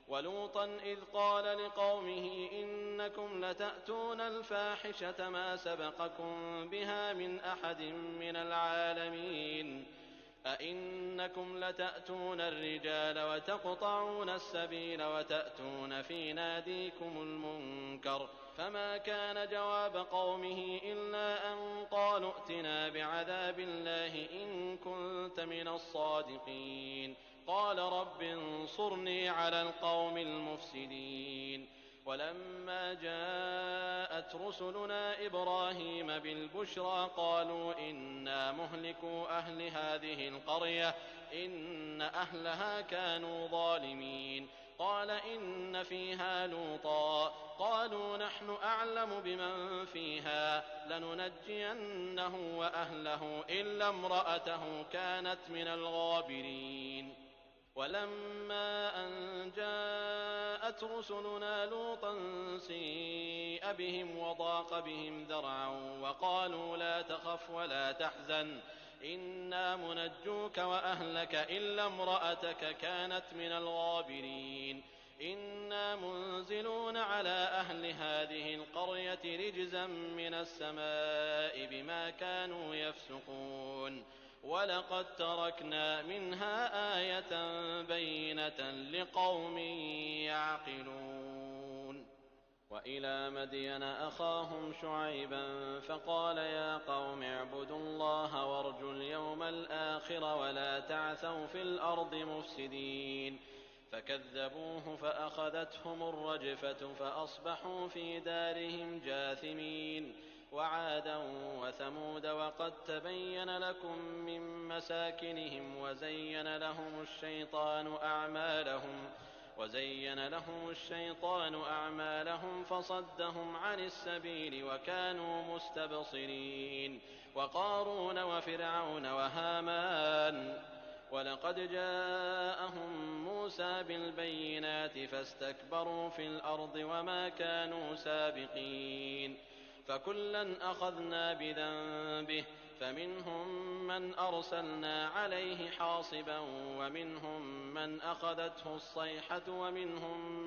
ولوطا إذ قال لقومه إنكم لتأتون الفاحشة ما سبقكم بها من أحد من العالمين أئنكم لتأتون الرجال وتقطعون السبيل وتأتون في ناديكم المنكر فما كان جواب قومه إلا أن قالوا ائتنا بعذاب الله إن كنت من الصادقين قال رب انصرني على القوم المفسدين ولما جاءت رسلنا إبراهيم بالبشرى قالوا إنا مهلكو أهل هذه القرية إن أهلها كانوا ظالمين قال إن فيها لوطا قالوا نحن أعلم بمن فيها لننجينه وأهله إلا امرأته كانت من الغابرين ولما أن جاءت رسلنا لوطا سيء بهم وضاق بهم ذرعا وقالوا لا تخف ولا تحزن إنا منجوك وأهلك إلا امرأتك كانت من الغابرين إنا منزلون على أهل هذه القرية رجزا من السماء بما كانوا يفسقون ولقد تركنا منها آية بينة لقوم يعقلون وإلى مدين أخاهم شعيبا فقال يا قوم اعبدوا الله وارجوا اليوم الآخر ولا تعثوا في الأرض مفسدين فكذبوه فأخذتهم الرجفة فأصبحوا في دارهم جاثمين وعادا وثمود وقد تبين لكم من مساكنهم وزين لهم الشيطان أعمالهم فصدهم عن السبيل وكانوا مستبصرين وقارون وفرعون وهامان ولقد جاءهم موسى بالبينات فاستكبروا في الأرض وما كانوا سابقين فكلا أخذنا بذنبه فمنهم من أرسلنا عليه حاصبا ومنهم من أخذته الصيحة ومنهم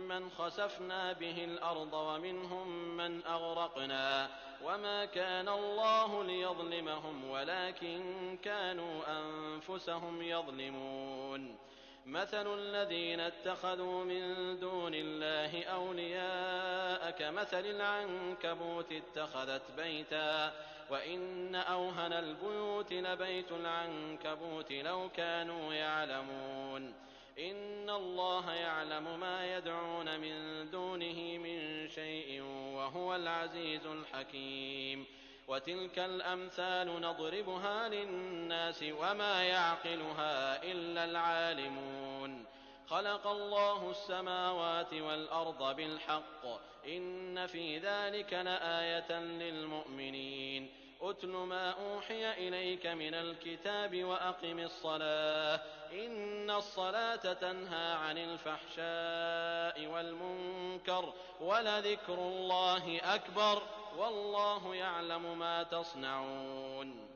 من خسفنا به الأرض ومنهم من أغرقنا وما كان الله ليظلمهم ولكن كانوا أنفسهم يظلمون مثل الذين اتخذوا من دون الله أولياء كمثل العنكبوت اتخذت بيتا وإن أوهن البيوت لبيت العنكبوت لو كانوا يعلمون إن الله يعلم ما يدعون من دونه من شيء وهو العزيز الحكيم وتلك الأمثال نضربها للناس وما يعقلها إلا العالمون خلق الله السماوات والأرض بالحق إن في ذلك لآية للمؤمنين أتل ما أوحي إليك من الكتاب وأقم الصلاة إن الصلاة تنهى عن الفحشاء والمنكر ولذكر الله أكبر والله يعلم ما تصنعون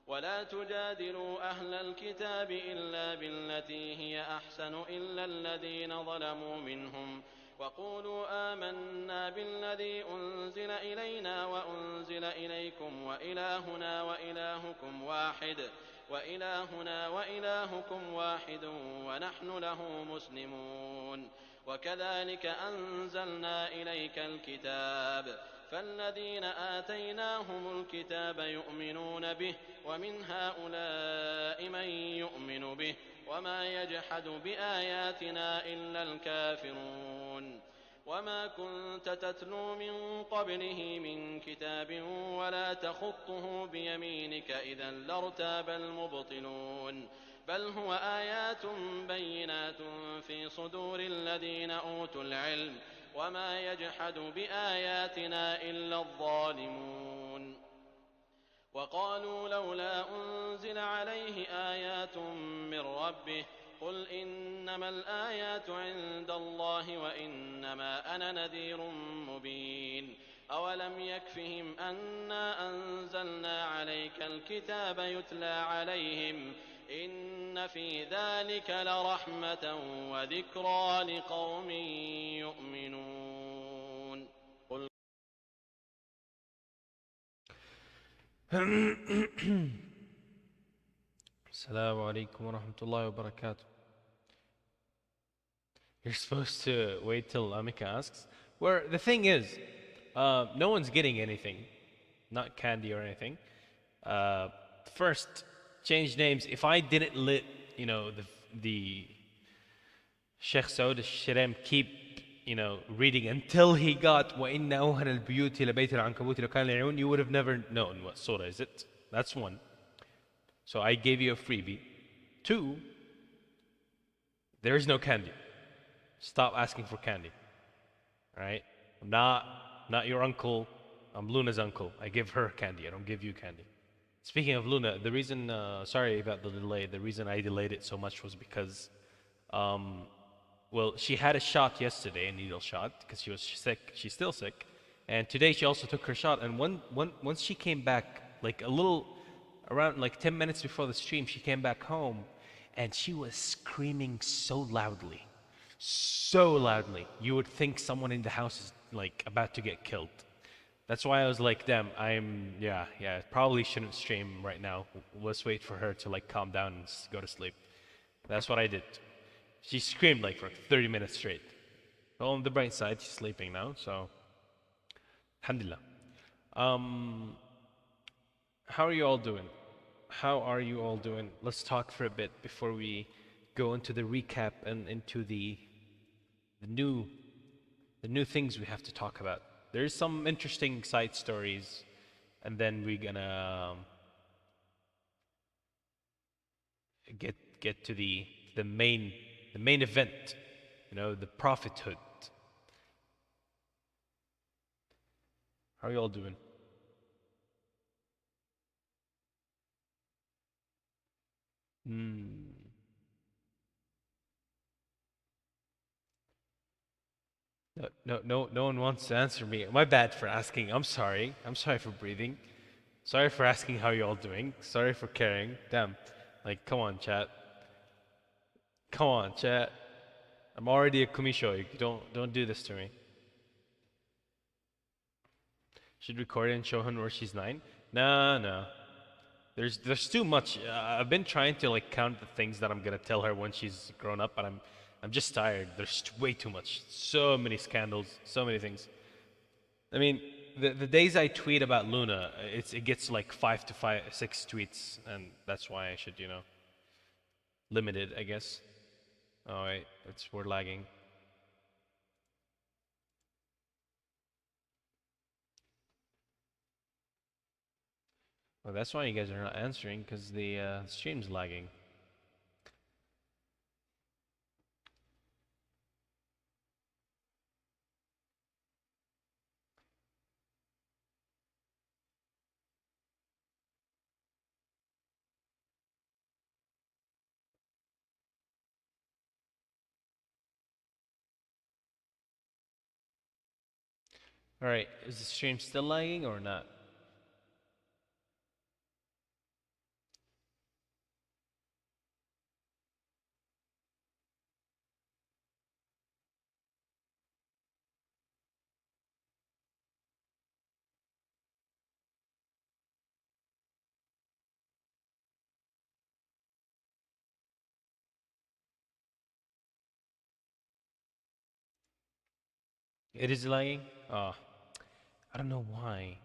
ولا تجادلوا أهل الكتاب إلا بالتي هي أحسن إلا الذين ظلموا منهم وقولوا آمنا بالذي أنزل إلينا وأنزل إليكم وإلهنا وإلهكم واحد ونحن له مسلمون وكذلك أنزلنا إليك الكتاب فالذين آتيناهم الكتاب يؤمنون به ومن هؤلاء من يؤمن به وما يجحد بآياتنا إلا الكافرون وما كنت تتلو من قبله من كتاب ولا تخطه بيمينك إذا لارتاب المبطلون بل هو آيات بينات في صدور الذين أوتوا العلم وما يجحد بآياتنا إلا الظالمون وقالوا لولا أنزل عليه آيات من ربه قل إنما الآيات عند الله وإنما أنا نذير مبين أولم يكفهم أنا أنزلنا عليك الكتاب يتلى عليهم إن إن في ذلك لرحمة وذكرى لقوم يؤمنون. قل Assalamu alaikum wa rahmatullahi wa barakatuh. You're supposed to wait till Amika asks. Where the thing is, no one's getting anything, not candy or anything. First, change names. If I didn't let the Sheikh Saud al-Shirem keep reading until he got وَإِنَّ أَوْهَنَ الْبُيُوتِ لَبَيْتِ الْعَنْكَبُوتِ لَوْ كَانَ الْعِيُونَ, you would have never known what surah is it. That's one. So I gave you a freebie. Two, there is no candy. Stop asking for candy. All right? I'm not your uncle. I'm Luna's uncle. I give her candy. I don't give you candy. Speaking of Luna, the reason, sorry about the delay, the reason I delayed it so much was because, well, she had a shot yesterday, a needle shot, because she was sick. She's still sick. And today she also took her shot. And once she came back, like a little, around like 10 minutes before the stream, she came back home and she was screaming so loudly. So loudly. You would think someone in the house is like about to get killed. That's why I was like, damn, yeah, probably shouldn't stream right now. Let's wait for her to like calm down and go to sleep. That's what I did. She screamed like for 30 minutes straight. Well, on the bright side, she's sleeping now, so alhamdulillah. How are you all doing? How are you all doing? Let's talk for a bit before we go into the recap and into the new things we have to talk about. There's some interesting side stories, and then we're gonna get to the main event, the prophethood. How are you all doing? No one wants to answer me. My bad for asking. I'm sorry. I'm sorry for breathing. Sorry for asking how you all doing. Sorry for caring. Damn. Like, come on, chat. Come on, chat. I'm already a kumisho. You don't do this to me. Should record it and show her where she's 9? No. There's too much. I've been trying to like count the things that I'm gonna tell her when she's grown up, but I'm just tired. There's way too much. So many scandals. So many things. I mean, the days I tweet about Luna, it gets like 6 tweets, and that's why I should limit it, I guess. Oh wait, we're lagging. Well, that's why you guys are not answering, because the stream's lagging. Alright, is the stream still lagging or not? It is lagging? Oh, I don't know why.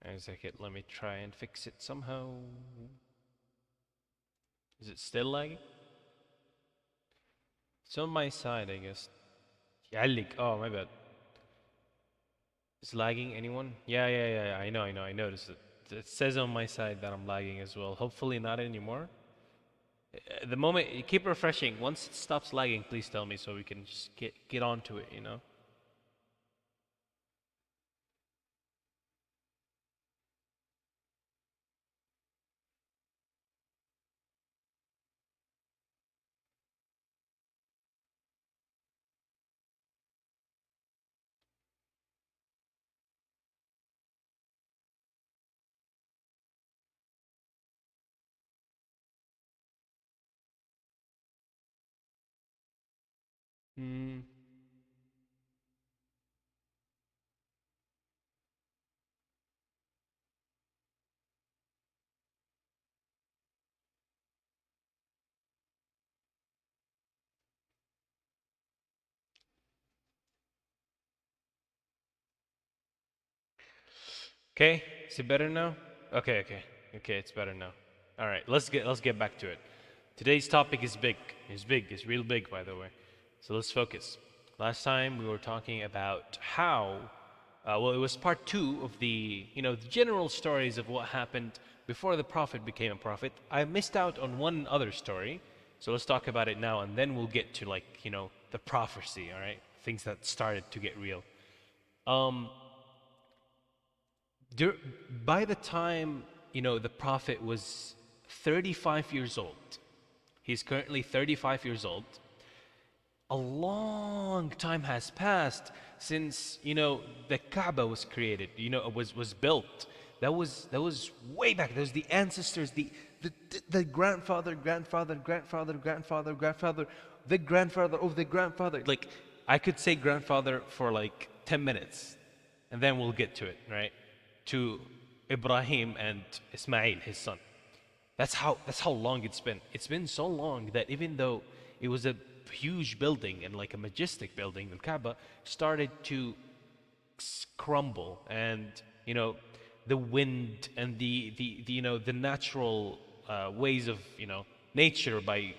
A second, let me try and fix it somehow. Is it still lagging? It's on my side, I guess. يعلق. Oh, my bad. Is lagging anyone? Yeah. I know. I noticed it. It says on my side that I'm lagging as well. Hopefully not anymore. The moment you keep refreshing, once it stops lagging, please tell me so we can just get onto it. Mm. Okay, is it better now? Okay, it's better now. All right, let's get back to it. Today's topic is big. It's big. It's real big, by the way. So let's focus. Last time we were talking about how, well, it was part two of the general stories of what happened before the prophet became a prophet. I missed out on one other story, so let's talk about it now, and then we'll get to the prophecy. All right, things that started to get real. Um, Dur- by the time the prophet was 35 years old, he's currently 35 years old. A long time has passed since the Kaaba was created. Was built. That was way back. There's the ancestors, the grandfather, grandfather, grandfather, grandfather, grandfather, the grandfather of the grandfather. Like, I could say grandfather for like 10 minutes, and then we'll get to it, right? To Ibrahim and Ismail, his son. That's how long it's been. It's been so long that even though it was a huge building and like a majestic building, the Kaaba started to crumble, and the wind and the natural ways of nature, by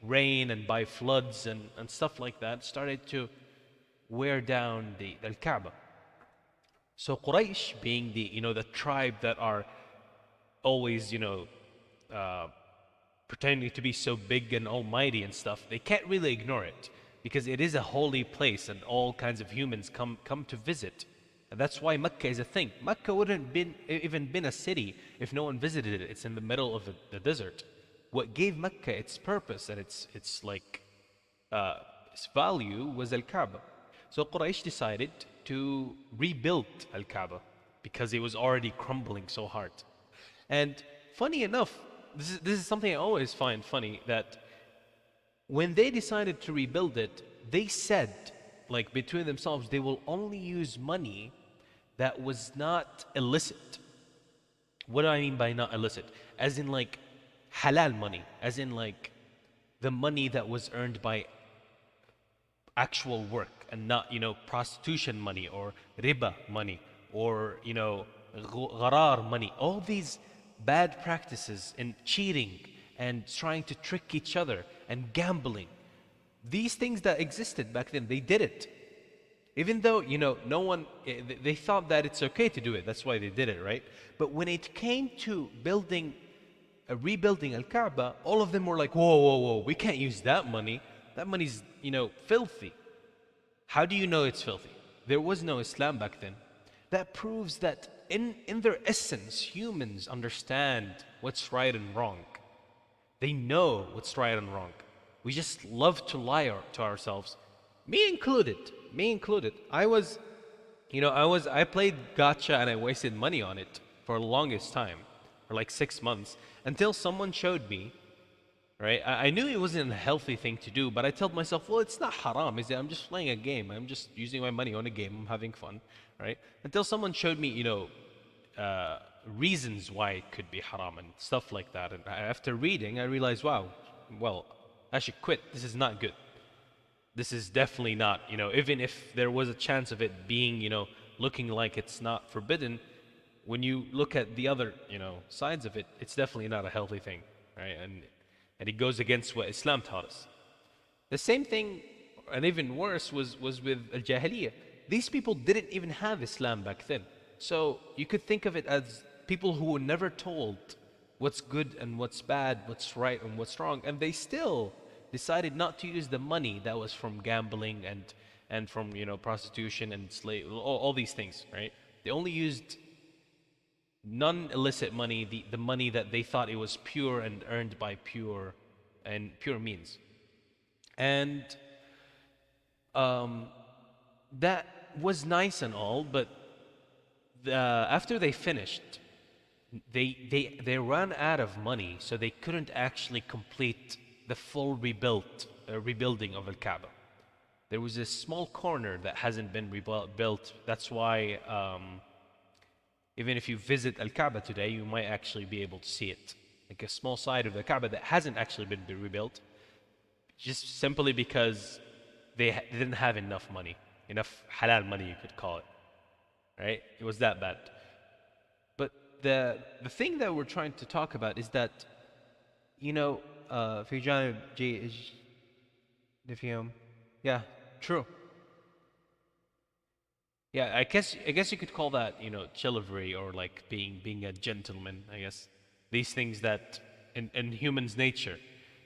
rain and by floods and stuff like that, started to wear down the Kaaba. So Quraysh, being the tribe that are always uh, pretending to be so big and almighty and stuff, they can't really ignore it because it is a holy place and all kinds of humans come to visit. And that's why Mecca is a thing. Mecca wouldn't even been a city if no one visited it. It's in the middle of the desert. What gave Mecca its purpose and uh, its value was Al-Kaaba. So Quraysh decided to rebuild Al-Kaaba because it was already crumbling so hard. And funny enough, this is something I always find funny, that when they decided to rebuild it, they said, like between themselves, they will only use money that was not illicit. What do I mean by not illicit? As in like halal money, as in like the money that was earned by actual work and not prostitution money or riba money or gharar money. All these bad practices and cheating and trying to trick each other and gambling, these things that existed back then, they did it. Even though no one, they thought that it's okay to do it, that's why they did it, right? But when it came to rebuilding Al-Kaaba, all of them were like, whoa, whoa, whoa, we can't use that money. That money's filthy. How do you know it's filthy? There was no Islam back then. That proves that in their essence, humans understand what's right and wrong. They know what's right and wrong. We just love to lie to ourselves. Me included. Me included. I played gotcha and I wasted money on it for the longest time, for like 6 months, until someone showed me, right? I knew it wasn't a healthy thing to do, but I told myself, well, it's not haram, is it? I'm just playing a game. I'm just using my money on a game. I'm having fun, right? Until someone showed me, reasons why it could be haram and stuff like that. And after reading, I realized, wow, well, I should quit. This is not good. This is definitely not, even if there was a chance of it being, looking like it's not forbidden, when you look at the other, sides of it, it's definitely not a healthy thing, right? And it goes against what Islam taught us. The same thing, and even worse, was with Al-Jahiliyyah. These people didn't even have Islam back then. So you could think of it as people who were never told what's good and what's bad, what's right and what's wrong, and they still decided not to use the money that was from gambling and from prostitution and slave, all these things, right? They only used non-illicit money, the money that they thought it was pure and earned by pure means. And that was nice and all, but after they finished, they ran out of money, so they couldn't actually complete the full rebuilding of Al-Kaaba. there was a small corner that hasn't been rebuilt. That's why even if you visit Al-Kaaba today, you might actually be able to see it. Like a small side of the Kaaba that hasn't actually been rebuilt, just simply because they didn't have enough money, enough halal money, you could call it. Right? It was that bad. But the thing that we're trying to talk about is that, في جانب فيهم, yeah, true. Yeah, I guess you could call that, chivalry, or like being a gentleman, I guess. These things that in humans' nature,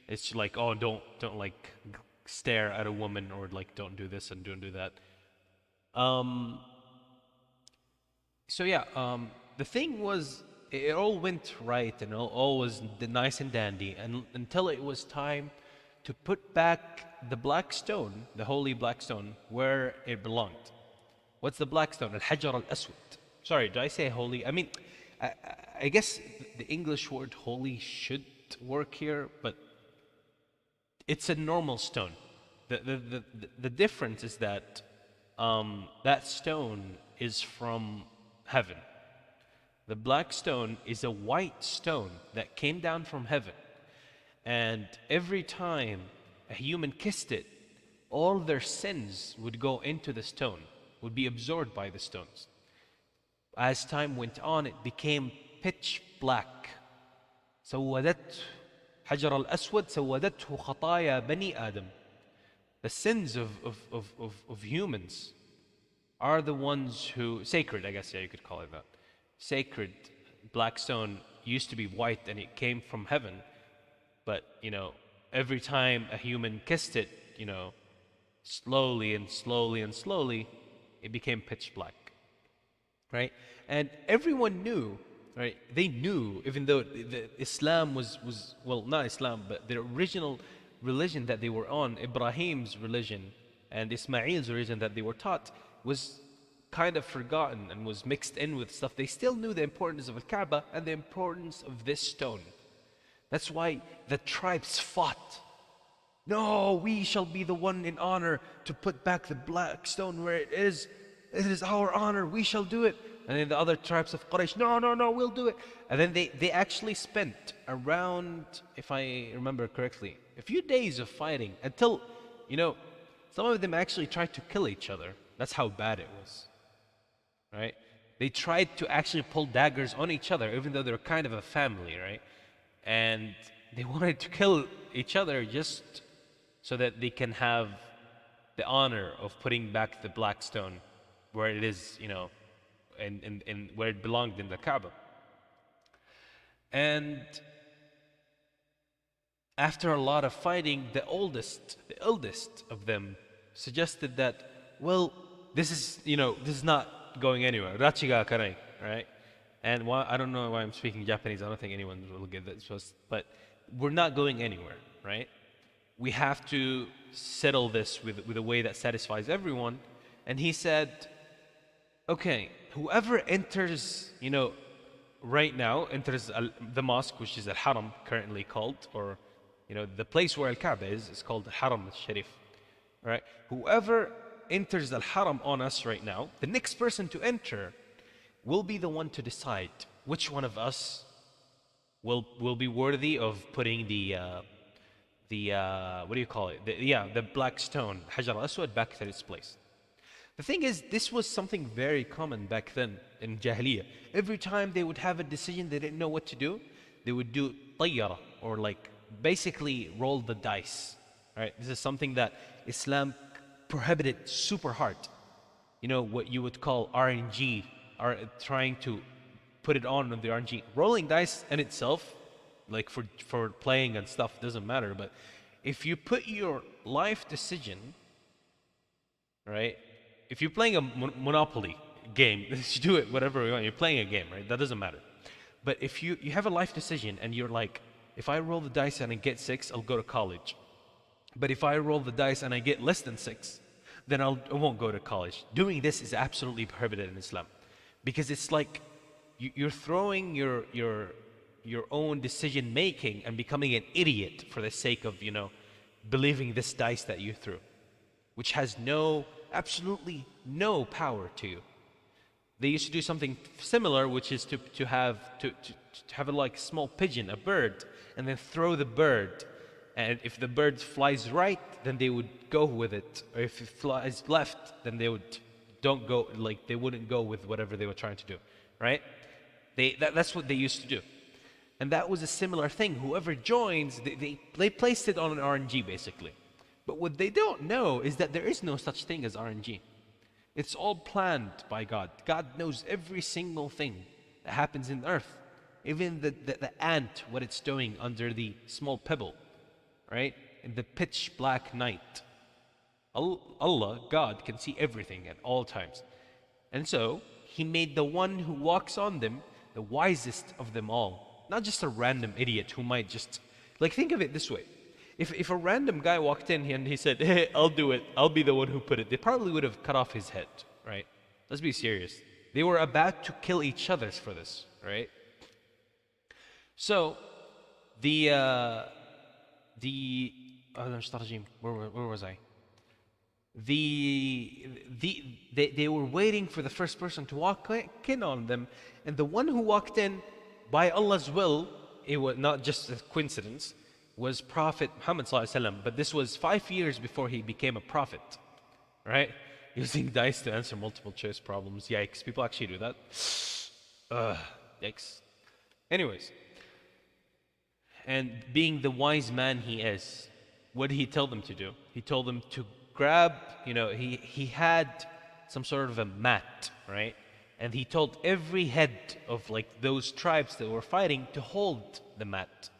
it's like, oh, don't like stare at a woman, or like don't do this and don't do that. So yeah, the thing was, it all went right and all was nice and dandy, and until it was time to put back the black stone, the holy black stone, where it belonged. What's the black stone? Al-Hajar al-Aswad. Sorry, did I say holy? I mean, I guess the English word holy should work here, but it's a normal stone. The difference is that that stone is from heaven. The black stone is a white stone that came down from heaven. And every time a human kissed it, all their sins would go into the stone, would be absorbed by the stones. As time went on, it became pitch black. سودته حجر الأسود سودته خطايا بني آدم. The sins of humans are the ones who, sacred, I guess, yeah, you could call it that. Sacred black stone used to be white and it came from heaven, but every time a human kissed it, slowly and slowly and slowly, it became pitch black, right? And everyone knew, right? They knew, even though the Islam was well, not Islam, but the original religion that they were on, Ibrahim's religion and Ismail's religion that they were taught, was kind of forgotten and was mixed in with stuff. They still knew the importance of Al-Kaaba and the importance of this stone. That's why the tribes fought. No, we shall be the one in honor to put back the black stone where it is. It is our honor, we shall do it. And then the other tribes of Quraysh, no, we'll do it. And then they actually spent around, if I remember correctly, a few days of fighting until, some of them actually tried to kill each other. That's how bad it was, right? They tried to actually pull daggers on each other, even though they're kind of a family, right? And they wanted to kill each other just so that they can have the honor of putting back the black stone where it is, and where it belonged in the Kaaba. And after a lot of fighting, the eldest of them suggested that, well, this is not going anywhere. Rachiga karai, right? And I don't know why I'm speaking Japanese. I don't think anyone will get this, but we're not going anywhere, right? We have to settle this with a way that satisfies everyone. And he said, okay, whoever enters, right now, enters the mosque, which is Al-Haram currently called, or, the place where Al-Kaaba is called Al-Haram Al-Sharif, right? Whoever enters Al-Haram on us right now, the next person to enter will be the one to decide which one of us will be worthy of putting the what do you call it? The black stone, Hajar al-Aswad, back to its place. The thing is, this was something very common back then in Jahiliyyah. Every time they would have a decision they didn't know what to do, they would do tayyara, or like basically roll the dice. Right? This is something that Islam prohibited super hard. What you would call RNG, are trying to put it on the RNG. Rolling dice in itself, like for playing and stuff, doesn't matter. But if you put your life decision, right? If you're playing a Monopoly game, you do it whatever you want. You're playing a game, right? That doesn't matter. But if you have a life decision and you're like, if I roll the dice and I get 6, I'll go to college. But if I roll the dice and I get less than 6, then I won't go to college. Doing this is absolutely prohibited in Islam, because it's like you're throwing your own decision making and becoming an idiot for the sake of believing this dice that you threw. which has absolutely no power to you. They used to do something similar, which is to have a like small pigeon, a bird, and then throw the bird. And if the bird flies right, then they would go with it. Or if it flies left, then they wouldn't go with whatever they were trying to do, right? That's what they used to do. And that was a similar thing. Whoever joins, they placed it on an RNG basically. But what they don't know is that there is no such thing as RNG. It's all planned by God. God knows every single thing that happens in the earth. Even the ant, what it's doing under the small pebble, right? In the pitch black night. Allah, God, can see everything at all times. And so, He made the one who walks on them the wisest of them all. Not just a random idiot who might just... Like, think of it this way. If a random guy walked in and he said, hey, I'll do it, I'll be the one who put it, they probably would have cut off his head, right? Let's be serious. They were about to kill each other for this, right? So, where was I? They were waiting for the first person to walk in on them, and the one who walked in, by Allah's will, it was not just a coincidence, was Prophet Muhammad ﷺ, but this was 5 years before he became a prophet, right? Using dice to answer multiple choice problems. Yikes, people actually do that. Yikes. Anyways, and being the wise man he is, what did he tell them to do? He told them to grab, he had some sort of a mat, right? And he told every head of like those tribes that were fighting to hold the mat.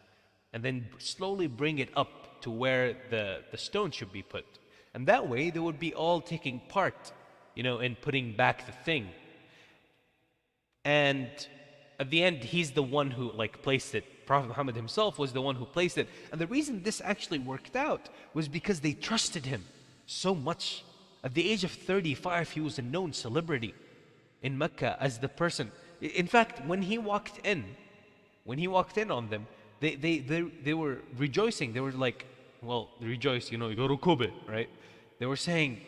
And then slowly bring it up to where the stone should be put. And that way they would be all taking part, in putting back the thing. And at the end, he's the one who placed it. Prophet Muhammad himself was the one who placed it. And the reason this actually worked out was because they trusted him so much. At the age of 35, he was a known celebrity in Mecca as the person. In fact, when he walked in on them, they were rejoicing. They were like, rejoice, you go to Kaaba, right? They were saying,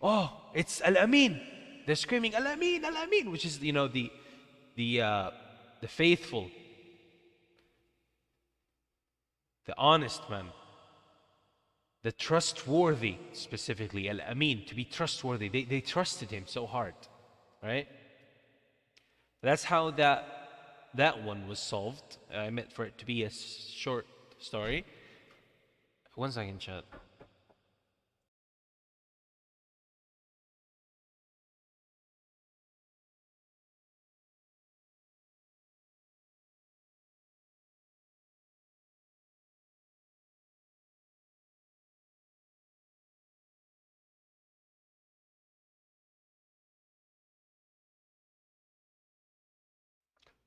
oh, it's Al-Amin. They're screaming, Al-Amin, Al-Amin, which is, the faithful, the honest man, the trustworthy, specifically, Al-Amin, to be trustworthy. They trusted him so hard, right? That's how that one was solved. I meant for it to be a short story. 1 second, chat.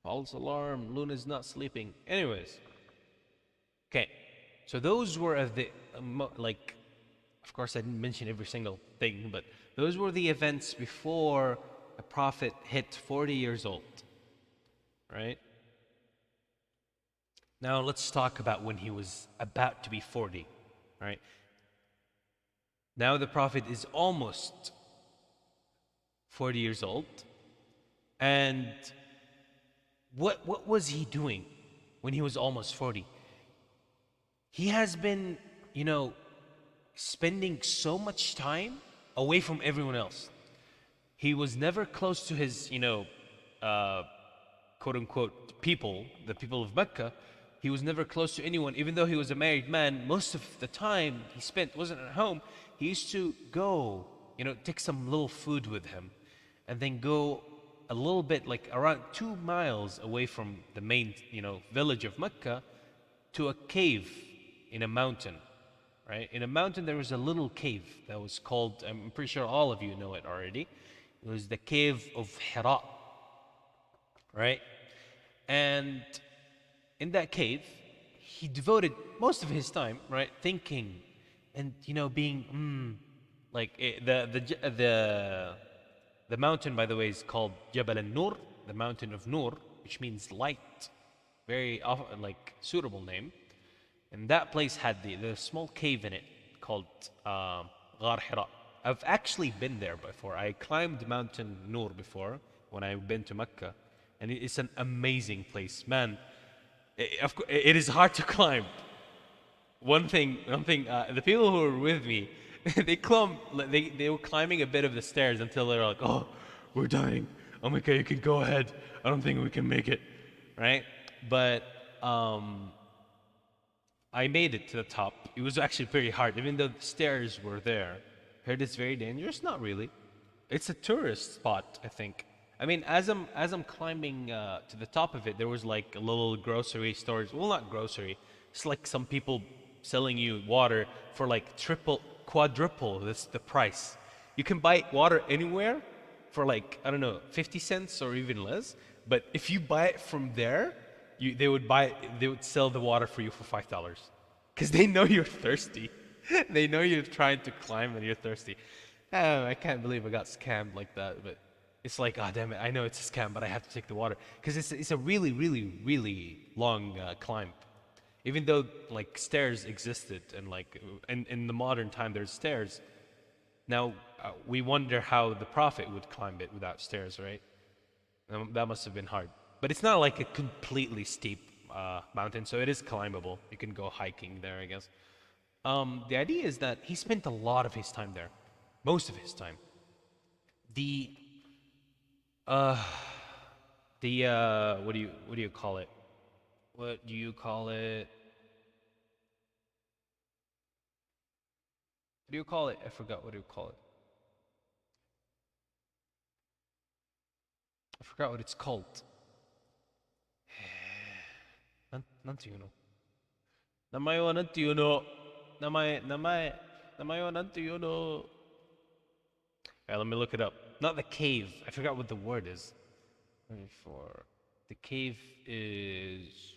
False alarm, Luna's not sleeping. Anyways. Okay. So those were of course I didn't mention every single thing, but those were the events before a prophet hit 40 years old. Right? Now let's talk about when he was about to be 40. Right? Now the prophet is almost 40 years old. And what was he doing when he was almost 40? He has been, spending so much time away from everyone else. He was never close to his, quote-unquote people, the people of Mecca. He was never close to anyone. Even though he was a married man, most of the time he spent wasn't at home. He used to go, take some little food with him and then go a little bit, around 2 miles away from the main, village of Mecca, to a cave in a mountain, right? In a mountain there was a little cave that was called, I'm pretty sure all of you know it already. It was the cave of Hira, right? And in that cave, he devoted most of his time, right, thinking and, being, the mountain, by the way, is called Jabal al-Nur, the mountain of Nur, which means light. Very suitable name. And that place had the small cave in it called, Ghar Hira. I've actually been there before. I climbed Mountain Noor before when I've been to Mecca, and it's an amazing place, man. It is hard to climb. One thing. The people who were with me, they were climbing a bit of the stairs until they were like, "Oh, we're dying. Oh my God, you can go ahead. I don't think we can make it," right? But I made it to the top. It was actually very hard, even though the stairs were there. Heard it's very dangerous? Not really. It's a tourist spot, I think. I mean, as I'm climbing to the top of it, there was like a little grocery stores. Well, not grocery. It's like some people selling you water for like triple, quadruple the price. You can buy water anywhere for like, I don't know, 50 cents or even less. But if you buy it from there, they would sell the water for you for $5 because they know you're thirsty. They know you're trying to climb and you're thirsty. I can't believe I got scammed like that, but it's like, oh damn it, I know it's a scam, but I have to take the water because it's a really, really, really long climb. Even though like stairs existed and like in the modern time there's stairs, now we wonder how the Prophet would climb it without stairs, right? That must have been hard. But it's not like a completely steep mountain, so it is climbable. You can go hiking there, I guess. The idea is that he spent a lot of his time there, most of his time. The what do you call it? What do you call it? What do you call it? I forgot what do you call it. I forgot what it's called. なんていうの名前はなんていうの名前はなんていうの Alright, let me look it up. Not the cave. I forgot what the word is. For the cave is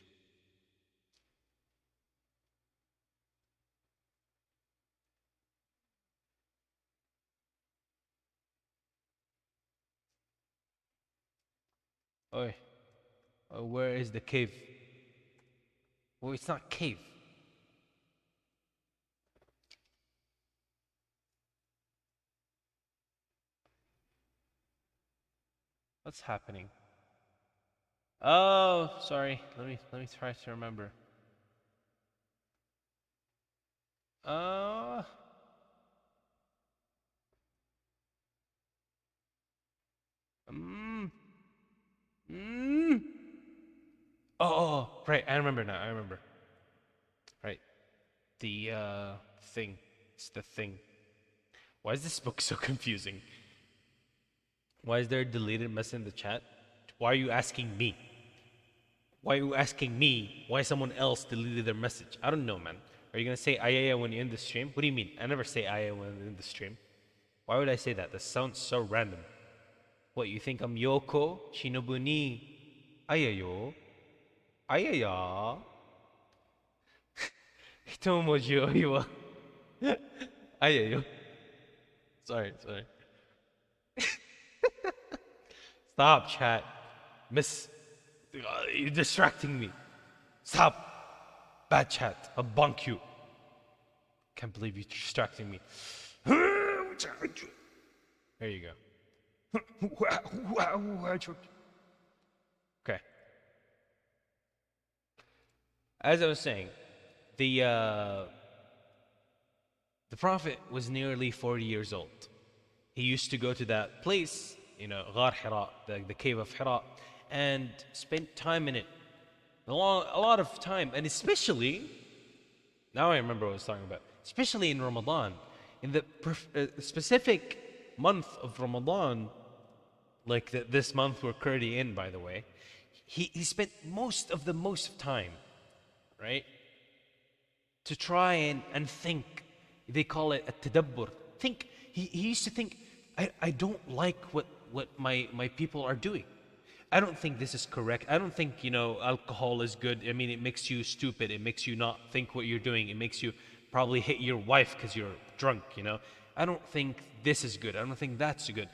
Oi. Where is the cave? Well, it's not cave. What's happening? Oh, sorry. Let me try to remember. Uh mm, mm. Oh, right. I remember now. I remember. Right. The thing. It's the thing. Why is this book so confusing? Why is there a deleted message in the chat? Why are you asking me? Why are you asking me why someone else deleted their message? I don't know, man. Are you gonna say ayaya when you end the stream? What do you mean? I never say ayaya when I end the stream. Why would I say that? That sounds so random. What, you think I'm Yoko Shinobu ni ayayo? Ayaya? Hitomoji o iwa. Ayayo. Sorry. Stop, chat. You're distracting me. Stop. Bad chat. I'll bonk you. Can't believe you're distracting me. There you go. Okay. As I was saying, the Prophet was nearly 40 years old. He used to go to that place, Ghar Hira, the cave of Hira, and spent time in it. A lot of time, and especially, now I remember what I was talking about, especially in Ramadan, in the specific month of Ramadan, like this month we're currently in, by the way, he spent most of time, right, to try and think. They call it a tadabbur. Think. He used to think, I don't like what my people are doing. I don't think this is correct. I don't think, alcohol is good. I mean, it makes you stupid. It makes you not think what you're doing. It makes you probably hit your wife because you're drunk, I don't think this is good. I don't think that's good.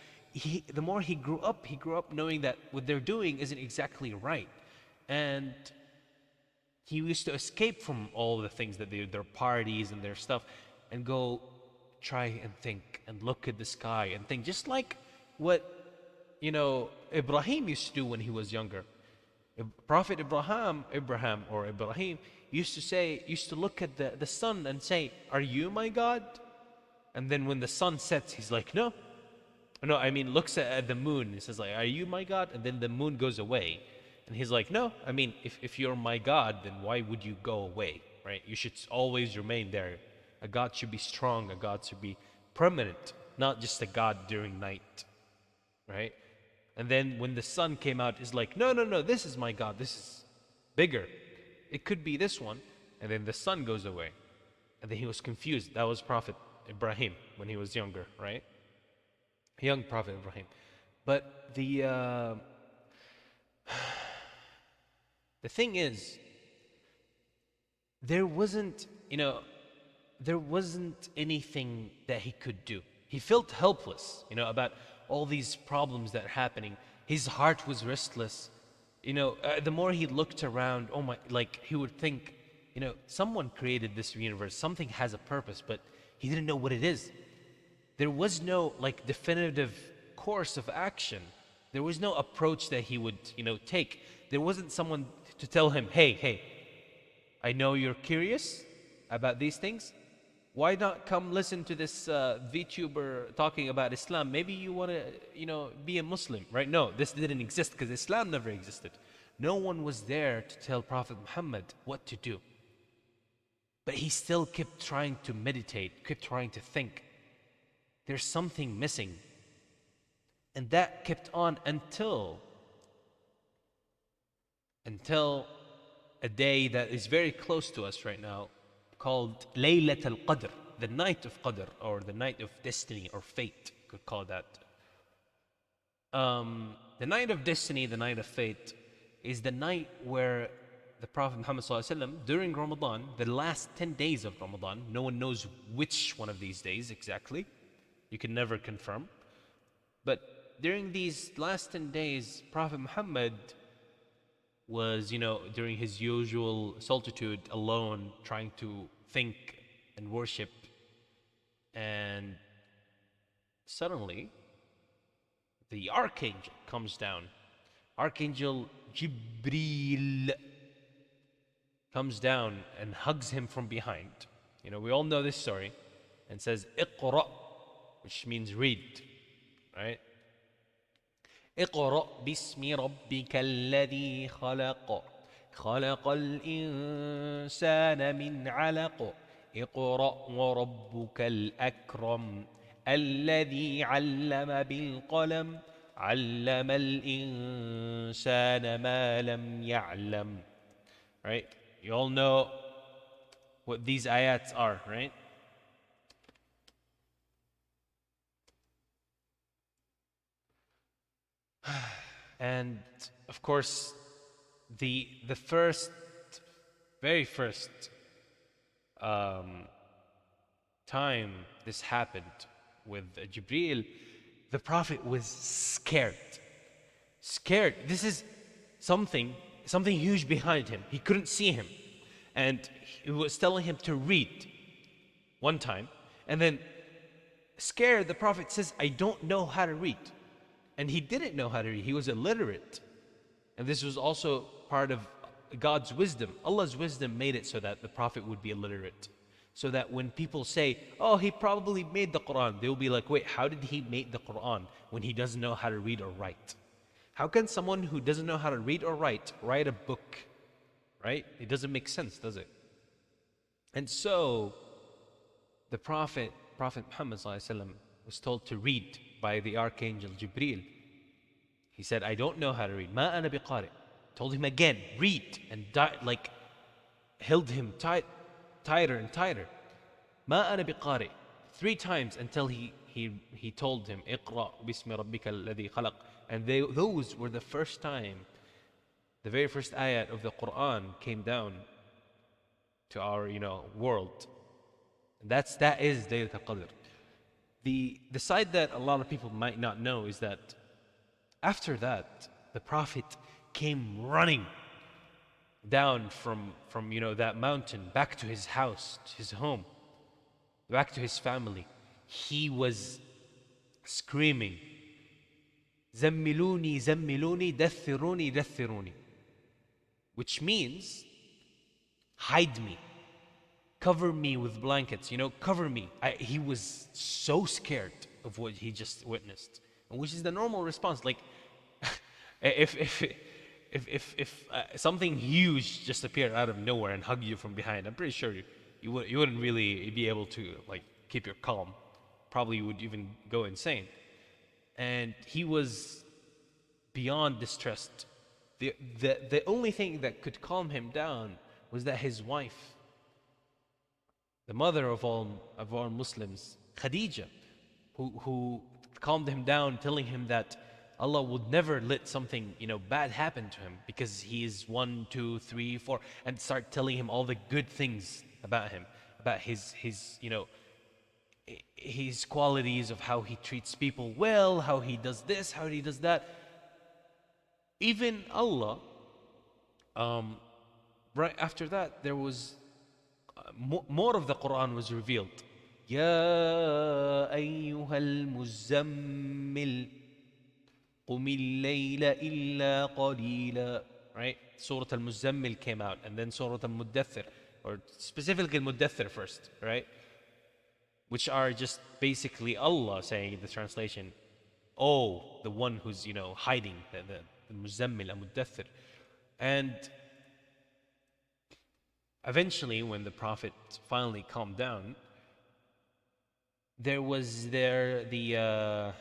The more he grew up knowing that what they're doing isn't exactly right. And he used to escape from all the things that their parties and their stuff and go try and think and look at the sky and think, just like what, Ibrahim used to do when he was younger. Prophet Ibrahim used to look at the sun and say, "Are you my God?" And then when the sun sets, he's like, "No." No, I mean, looks at the moon. He says, like, "Are you my God?" And then the moon goes away. And he's like, "No, I mean, if you're my God, then why would you go away, right? You should always remain there. A God should be strong. A God should be permanent, not just a God during night, right?" And then when the sun came out, it's like, "No, no, no, this is my God. This is bigger. It could be this one." And then the sun goes away. And then he was confused. That was Prophet Ibrahim when he was younger, right? Young Prophet Ibrahim. But the thing is, there wasn't anything that he could do. He felt helpless, about all these problems that are happening. His heart was restless. The more he looked around, he would think, someone created this universe. Something has a purpose, but he didn't know what it is. There was no definitive course of action. There was no approach that he would, take. There wasn't someone to tell him, hey, I know you're curious about these things. Why not come listen to this VTuber talking about Islam? Maybe you want to, be a Muslim, right? No, this didn't exist because Islam never existed. No one was there to tell Prophet Muhammad what to do. But he still kept trying to meditate, kept trying to think. There's something missing. And that kept on until a day that is very close to us right now, called Laylat al-Qadr, the night of Qadr, or the night of destiny or fate, you could call that. The night of destiny, the night of fate, is the night where the Prophet Muhammad ﷺ, during Ramadan, the last 10 days of Ramadan, no one knows which one of these days exactly, you can never confirm, but during these last 10 days, Prophet Muhammad was, during his usual solitude, alone, trying to think and worship. And suddenly, the archangel comes down. Archangel Jibreel comes down and hugs him from behind. We all know this story. And says, "Iqra," which means read, right? اقرأ باسم ربك الذي خلق خلق الإنسان من علق اقرأ وربك الأكرم الذي علم بالقلم علم الإنسان ما لم يعلم. Right? You all know what these ayats are, right? And of course, the very first time this happened with Jibreel, the Prophet was scared. This is something huge behind him. He couldn't see him, and he was telling him to read one time, and then scared, the Prophet says, "I don't know how to read." And he didn't know how to read. He was illiterate. And this was also part of God's wisdom. Allah's wisdom made it so that the Prophet would be illiterate. So that when people say, "Oh, he probably made the Quran," they will be like, "Wait, how did he make the Quran when he doesn't know how to read or write? How can someone who doesn't know how to read or write a book?" Right? It doesn't make sense, does it? And so the Prophet Muhammad ﷺ was told to read by the Archangel Jibreel. He said, "I don't know how to read. Ma ana biqari." Told him again, read, and held him tighter and tighter. Ma ana biqari. 3 times until he told him, "Iqra bismi rabbika alladhi khalaq." And those were the first time, the very first ayat of the Quran came down to our world. And that is Laylat al-Qadr. The side that a lot of people might not know is that after that, the Prophet came running down from that mountain back to his house, to his home, back to his family. he was screaming, زملوني زملوني دثروني دثروني, which means hide me, cover me with blankets, you know, cover me. He was so scared of what he just witnessed, which is the normal response. Like, if something huge just appeared out of nowhere and hugged you from behind, I'm pretty sure you wouldn't really be able to like keep your calm. Probably you would even go insane. And he was beyond distressed. The only thing that could calm him down was that his wife, the mother of all Muslims, Khadija, who calmed him down, telling him that Allah would never let something, you know, bad happen to him because he is 1, 2, 3, 4, and start telling him all the good things about him, about his you know, his qualities of how he treats people well, how he does this, how he does that. Even Allah, right after that, there was more of the Quran was revealed. يا أيها المزمل قم الليل إلا قليلا. Right? Surah Al-Muzammil came out, and then Surah Al-Muddathir, or specifically Al-Muddathir first, right? Which are just basically Allah saying in the translation, oh, the one who's, you know, hiding, the Muzammil, Al-Muddathir. And eventually, when the Prophet finally calmed down, there was the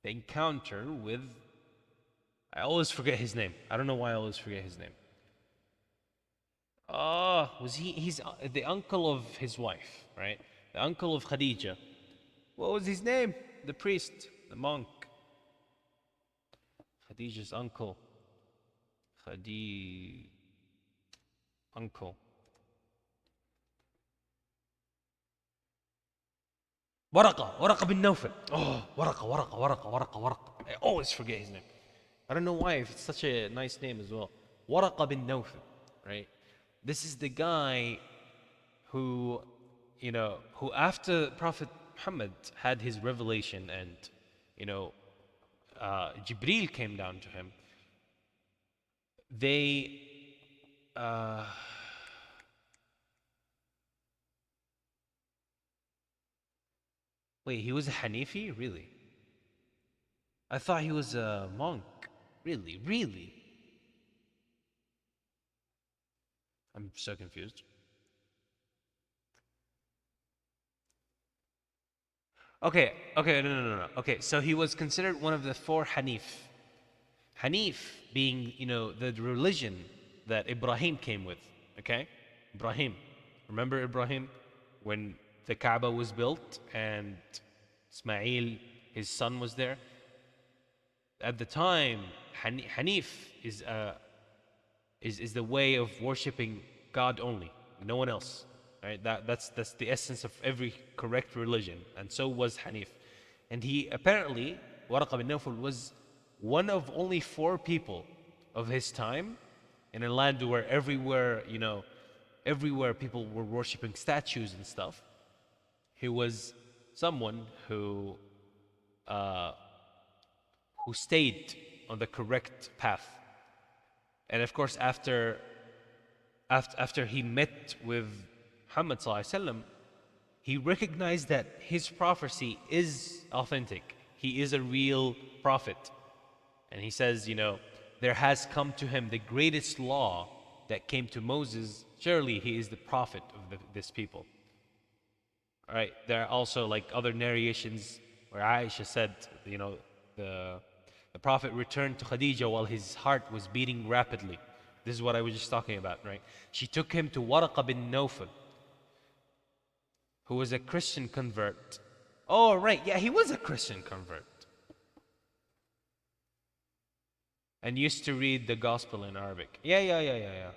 encounter with, I always forget his name. I don't know why I always forget his name. He's the uncle of his wife, right? The uncle of Khadija. What was his name? The priest, the monk. Khadija's uncle. Uncle. Waraqa bin Nawfal. Oh, Waraqa. I always forget his name. I don't know why, if it's such a nice name as well. Waraqa bin Nawfal, right? This is the guy who, you know, who after Prophet Muhammad had his revelation and, you know, Jibreel came down to him, they wait, he was a Hanifi? Really? I thought he was a monk. Really? I'm so confused. Okay, no. Okay, so he was considered one of the 4 Hanif. Hanif being, you know, the religion that Ibrahim came with, okay? Ibrahim. Remember Ibrahim? When the Kaaba was built and Ismail, his son, was there. At the time, Hanif is the way of worshipping God only, no one else. Right? That's the essence of every correct religion, and so was Hanif. And he apparently, Waraqa bin Nawfal, was one of only 4 people of his time in a land where everywhere people were worshipping statues and stuff. He was someone who stayed on the correct path. And of course, after he met with Muhammad sallallahu alaihi wasallam, he recognized that his prophecy is authentic. He is a real prophet. And he says, you know, there has come to him the greatest law that came to Moses. Surely he is the prophet of this people. All right. There are also like other narrations where Aisha said, you know, the Prophet returned to Khadija while his heart was beating rapidly. This is what I was just talking about, right? She took him to Waraqa bin Nawfal, who was a Christian convert. Oh, right. Yeah, he was a Christian convert. And used to read the gospel in Arabic. Yeah.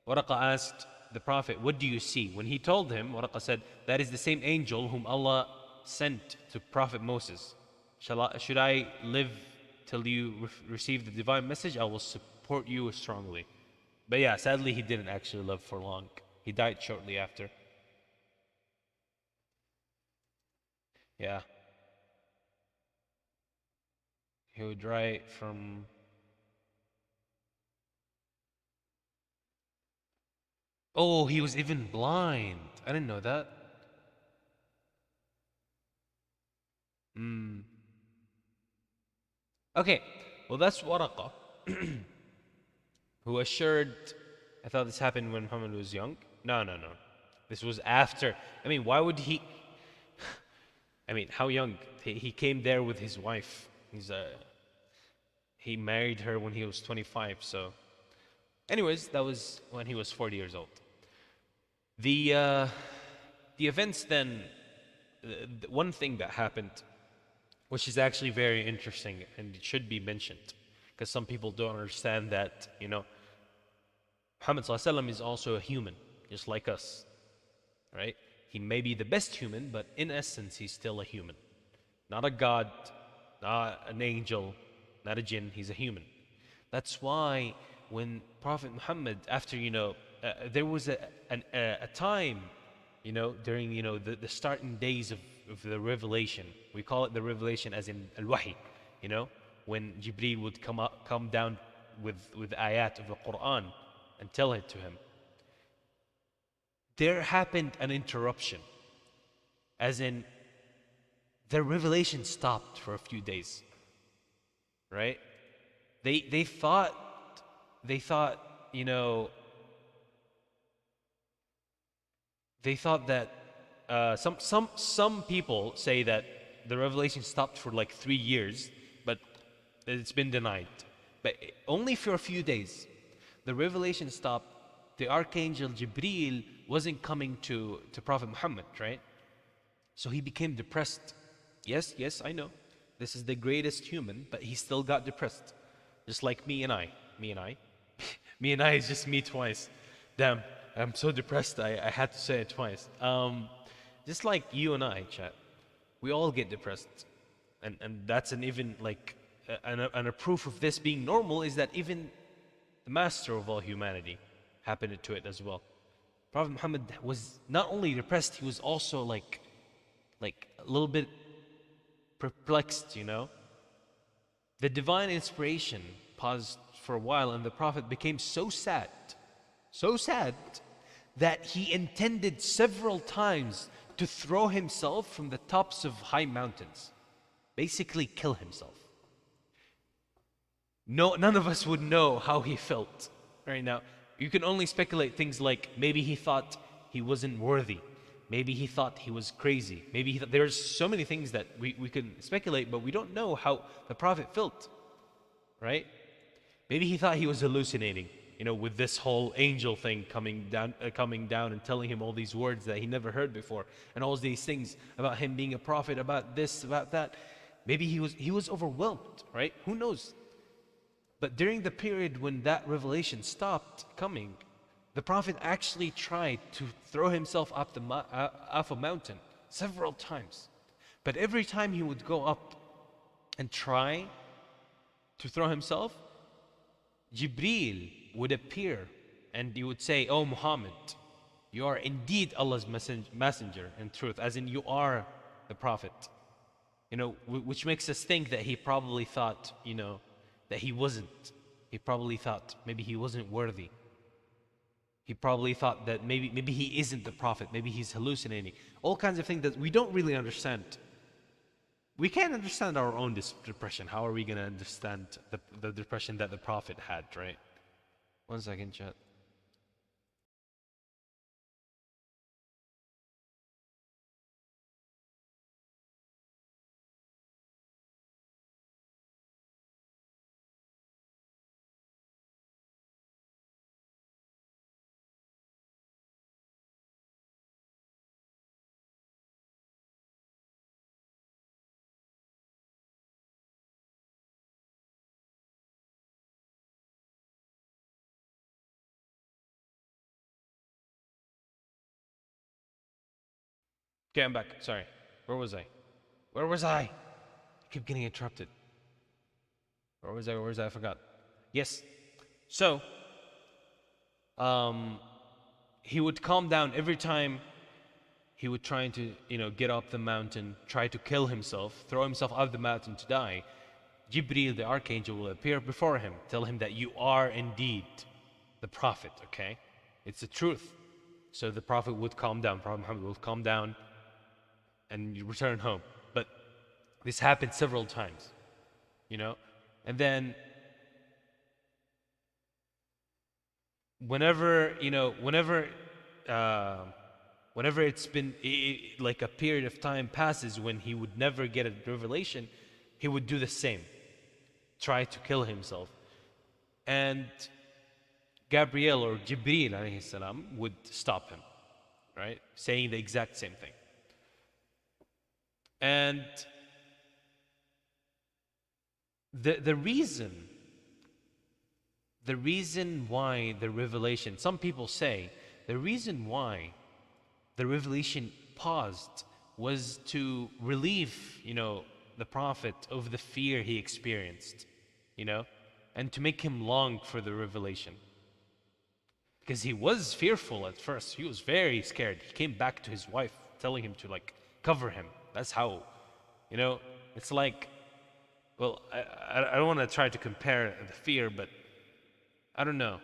Waraqa asked the Prophet, what do you see? When he told him, Waraqa said, that is the same angel whom Allah sent to Prophet Moses. Should I live till you receive the divine message? I will support you strongly. But yeah, sadly he didn't actually live for long. He died shortly after. Yeah. He would write from. Oh, he was even blind. I didn't know that. Hmm. Okay. Well, that's Waraqa, who assured. I thought this happened when Muhammad was young. No, no, no. This was after. I mean, why would he? I mean, how young? He came there with his wife. He married her when he was 25. So, anyways, that was when he was 40 years old. The uh, the events then. One thing that happened, which is actually very interesting and it should be mentioned, because some people don't understand that Muhammad Sallallahu Alaihi Wasallam is also a human, just like us, right? He may be the best human, but in essence, he's still a human. Not a god, not an angel, not a jinn, he's a human. That's why when Prophet Muhammad, after, there was a time, during, the starting days of the revelation. We call it the revelation as in Al-Wahi, when Jibreel would come down with ayat of the Quran and tell it to him. There happened an interruption, as in their revelation stopped for a few days, right? They thought, you know, they thought that some people say that the revelation stopped for like 3 years, but it's been denied. But only for a few days, the revelation stopped. The archangel Jibreel wasn't coming to Prophet Muhammad, right? So he became depressed. Yes, I know. This is the greatest human, but he still got depressed. Just like me and I. Me and I. Me and I is just me twice. Damn, I'm so depressed I had to say it twice. Just like you and I, chat. We all get depressed. And that's an even like and a proof of this being normal is that even the master of all humanity happened to it as well. Prophet Muhammad was not only depressed, he was also like a little bit perplexed, The divine inspiration paused for a while, and the Prophet became so sad that he intended several times to throw himself from the tops of high mountains, basically kill himself. No, none of us would know how he felt right now. You can only speculate things like maybe he thought he wasn't worthy. Maybe he thought he was crazy. Maybe he thought, there's so many things that we can speculate, but we don't know how the Prophet felt, right? Maybe he thought he was hallucinating, with this whole angel thing coming down and telling him all these words that he never heard before, and all these things about him being a prophet, about this, about that. Maybe he was overwhelmed, right? Who knows? But during the period when that revelation stopped coming, the Prophet actually tried to throw himself off a mountain several times. But every time he would go up and try to throw himself, Jibreel would appear and he would say, "Oh Muhammad, you are indeed Allah's messenger in truth," as in you are the Prophet. Which makes us think that he probably thought, that he wasn't. He probably thought maybe he wasn't worthy. He probably thought that maybe he isn't the Prophet. Maybe he's hallucinating. All kinds of things that we don't really understand. We can't understand our own depression. How are we going to understand the depression that the Prophet had, right? 1 second, chat. Okay, I'm back. Sorry. Where was I? I keep getting interrupted. Where was I? I forgot. Yes. So, he would calm down every time he would try to, get up the mountain, try to kill himself, throw himself out of the mountain to die, Jibreel, the archangel, will appear before him, tell him that you are indeed the prophet, okay? It's the truth. So the prophet would calm down, Prophet Muhammad would calm down and return home. But this happened several times, And then whenever it's been like a period of time passes when he would never get a revelation, he would do the same, try to kill himself. And Gabriel or Jibreel alayhi salam would stop him, right? Saying the exact same thing. And the reason why the revelation, some people say, the reason why the revelation paused was to relieve, the Prophet of the fear he experienced, and to make him long for the revelation. Because he was fearful at first. He was very scared. He came back to his wife telling him to cover him. That's how, it's like, well, I don't want to try to compare the fear, but I don't know.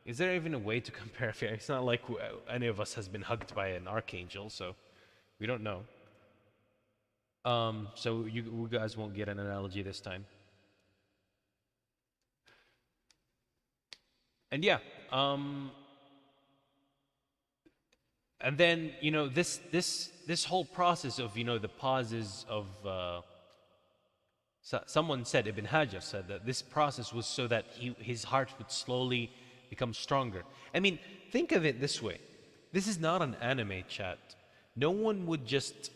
Is there even a way to compare fear? It's not like any of us has been hugged by an archangel, so we don't know. So you guys won't get an analogy this time. And yeah, and then this whole process of the pauses of someone said, Ibn Hajar said that this process was so that his heart would slowly become stronger. I mean, think of it this way. This is not an anime chat. No one would just,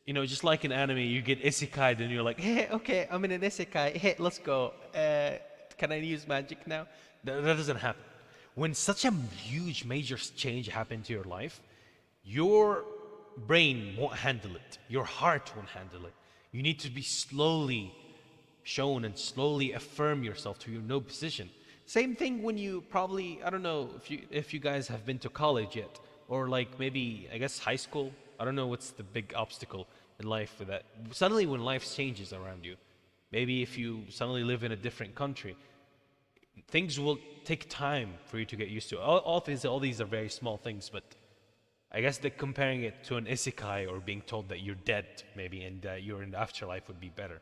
just like in anime, you get isekai'd and you're like, hey, okay, I'm in an isekai. Hey, let's go. Can I use magic now? That doesn't happen. When such a huge, major change happens to your life, your brain won't handle it. Your heart won't handle it. You need to be slowly shown and slowly affirm yourself to your no position. Same thing when you probably, I don't know if you guys have been to college yet, or maybe, I guess, high school. I don't know what's the big obstacle in life for that. Suddenly when life changes around you, maybe if you suddenly live in a different country, things will take time for you to get used to. All these are very small things, but I guess that comparing it to an isekai or being told that you're dead, maybe, and that you're in the afterlife would be better.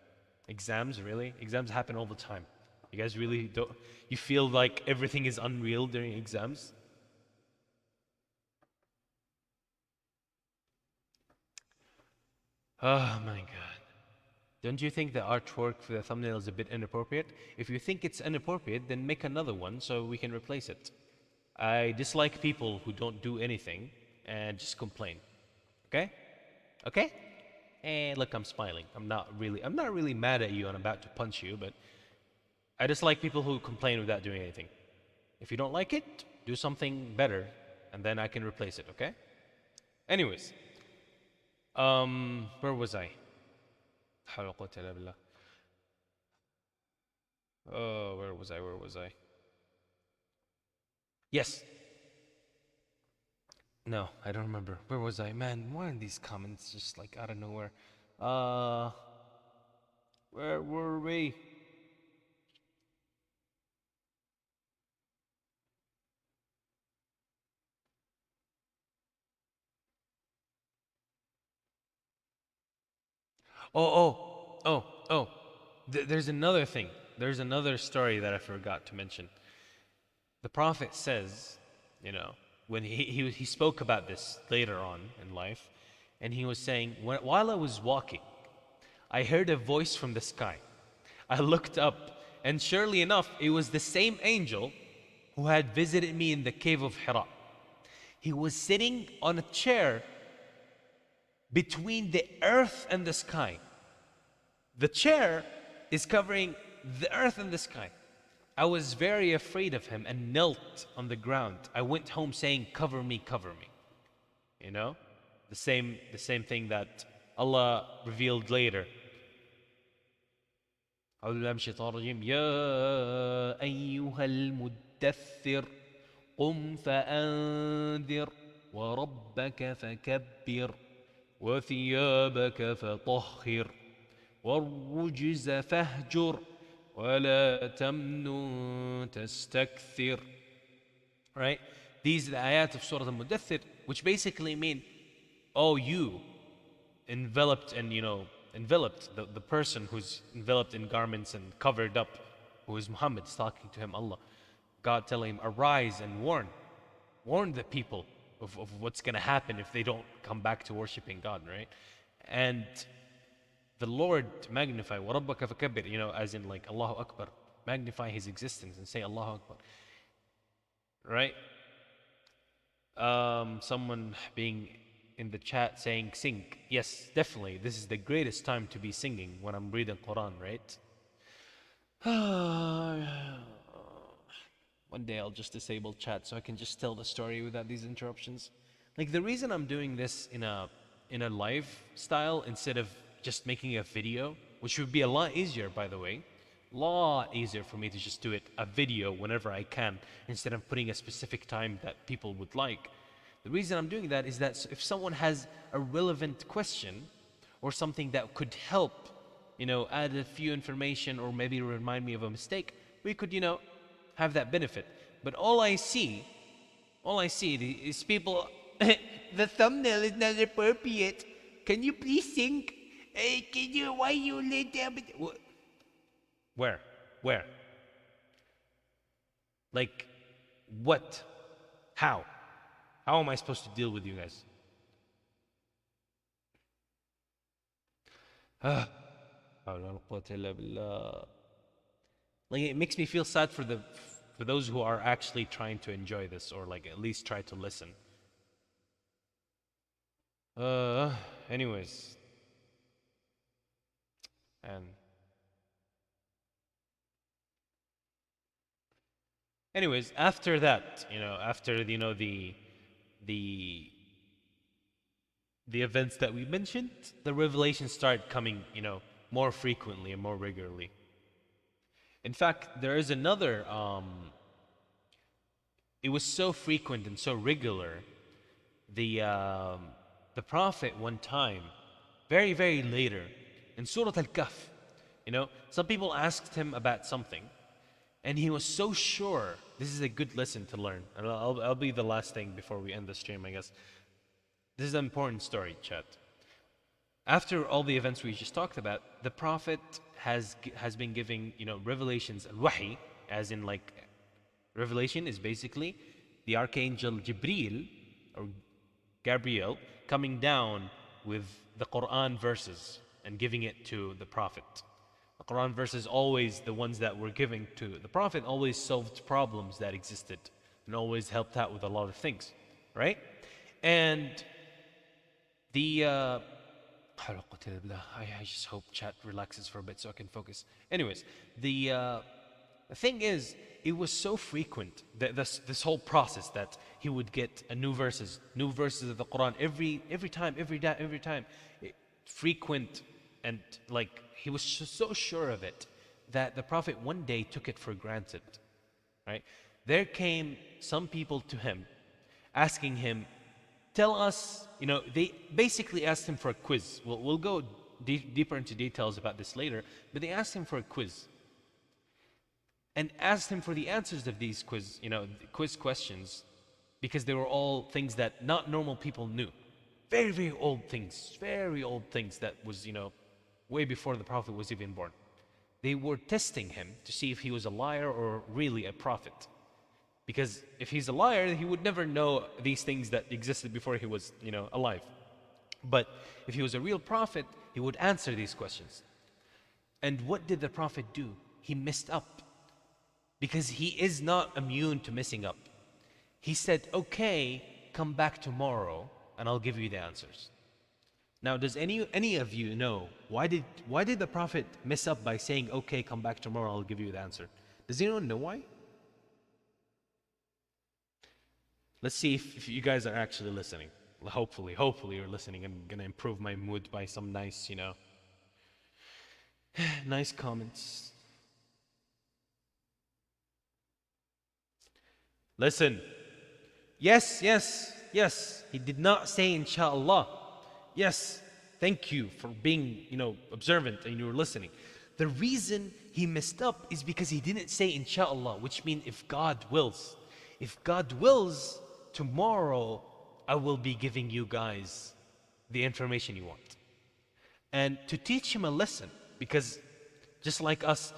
Exams, really? Exams happen all the time. You guys really don't... You feel like everything is unreal during exams? Oh my God. Don't you think the artwork for the thumbnail is a bit inappropriate? If you think it's inappropriate, then make another one so we can replace it. I dislike people who don't do anything and just complain. Okay? Okay? And look, I'm smiling. I'm not really mad at you and I'm about to punch you, but I dislike people who complain without doing anything. If you don't like it, do something better and then I can replace it, okay? Anyways, where was I? Oh, where was I? Yes. No, I don't remember. Where was I? Man, why are these comments just out of nowhere? Where were we? Oh. There's another thing. There's another story that I forgot to mention. The Prophet says, when he spoke about this later on in life, and he was saying, while I was walking, I heard a voice from the sky. I looked up, and surely enough, it was the same angel who had visited me in the cave of Hira. He was sitting on a chair between the earth and the sky. The chair is covering the earth and the sky. I was very afraid of him and knelt on the ground. I went home saying, cover me, cover me. The same thing that Allah revealed later. أعوذ بالله من الشيطان الرجيم يا أيها المدثر قم فأنذر وَرَبَّكَ فَكَبِّرْ وَثِيَابَكَ فَطَهِّرْ وَالرُّجْزَ فَاهْجُرْ وَلَا تَمْنُن تَسْتَكْثِرْ. Right? These are the ayat of Surah Al-Mudaththir, which basically mean, oh, you enveloped and, enveloped, the person who's enveloped in garments and covered up, who is Muhammad, is talking to him, Allah. God telling him, arise and warn the people of what's going to happen if they don't come back to worshiping God, right? And the Lord magnify, وَرَبَّكَ فَكَبِّرْ, as in like Allahu Akbar, magnify His existence and say Allahu Akbar, right? Someone being in the chat saying sing. Yes, definitely, this is the greatest time to be singing when I'm reading Quran, right? One day I'll just disable chat so I can just tell the story without these interruptions. Like, the reason I'm doing this in a live style instead of just making a video, which would be a lot easier, by the way, a lot easier for me to just do a video whenever I can instead of putting a specific time that people would like. The reason I'm doing that is that if someone has a relevant question or something that could help, add a few information or maybe remind me of a mistake, we could, have that benefit. But all I see is people, the thumbnail is not appropriate. Can you please sing? Why you lay down? Where? Like, what? How? How am I supposed to deal with you guys? Like, it makes me feel sad for those who are actually trying to enjoy this, or like at least try to listen. Anyways. And anyways, after that, after the events that we mentioned, the revelations started coming, more frequently and more regularly. In fact, there is another, it was so frequent and so regular. The Prophet one time, very, very later, in Surah Al-Kahf, some people asked him about something, and he was so sure. This is a good lesson to learn. And I'll be the last thing before we end the stream, I guess. This is an important story, chat. After all the events we just talked about, the Prophet has been giving, revelations, al-wahi, as in like, revelation is basically the Archangel Jibreel, or Gabriel, coming down with the Quran verses and giving it to the Prophet. The Quran verses, always the ones that were given to the Prophet, always solved problems that existed and always helped out with a lot of things, right? And I just hope chat relaxes for a bit so I can focus. Anyways, the thing is, it was so frequent, that this whole process, that he would get new verses of the Quran every time, frequent, and like, he was so sure of it that the Prophet one day took it for granted, right? There came some people to him asking him, tell us, they basically asked him for a quiz. We'll go deeper into details about this later, but they asked him for a quiz and asked him for the answers of these quiz questions, because they were all things that not normal people knew. Very, very old things that was, way before the Prophet was even born. They were testing him to see if he was a liar or really a prophet. Because if he's a liar, he would never know these things that existed before he was, alive. But if he was a real prophet, he would answer these questions. And what did the Prophet do? He messed up. Because he is not immune to messing up. He said, okay, come back tomorrow and I'll give you the answers. Now, does any of you know why did the Prophet mess up by saying, okay, come back tomorrow, I'll give you the answer? Does anyone know why? Let's see if you guys are actually listening. Hopefully you're listening. I'm gonna improve my mood by some nice, nice comments. Listen. Yes. yes, he did not say Insha'Allah. Yes, thank you for being, observant and you were listening. The reason he messed up is because he didn't say Insha'Allah, which means if God wills. If God wills, tomorrow I will be giving you guys the information you want. And to teach him a lesson, because just like us,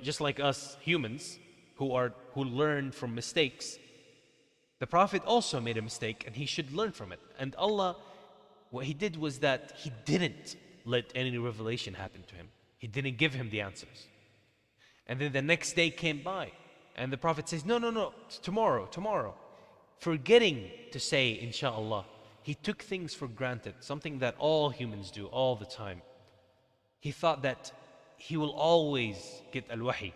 just like us humans who learn from mistakes, the Prophet also made a mistake and he should learn from it. And Allah, what he did was that he didn't let any revelation happen to him. He didn't give him the answers. And then the next day came by and the Prophet says, no, tomorrow. Forgetting to say Insha'Allah. He took things for granted, something that all humans do all the time. He thought that he will always get al-wahi,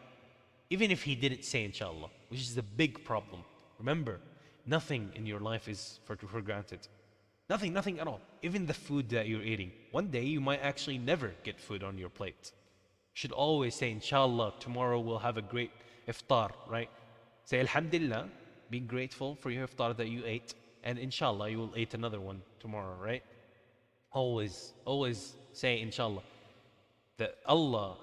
even if he didn't say Insha'Allah, which is a big problem. Remember, nothing in your life is for granted. Nothing at all. Even the food that you're eating. One day you might actually never get food on your plate. You should always say, Inshallah, tomorrow we'll have a great iftar, right? Say, Alhamdulillah, be grateful for your iftar that you ate, and Inshallah, you will eat another one tomorrow, right? Always say, Inshallah. That Allah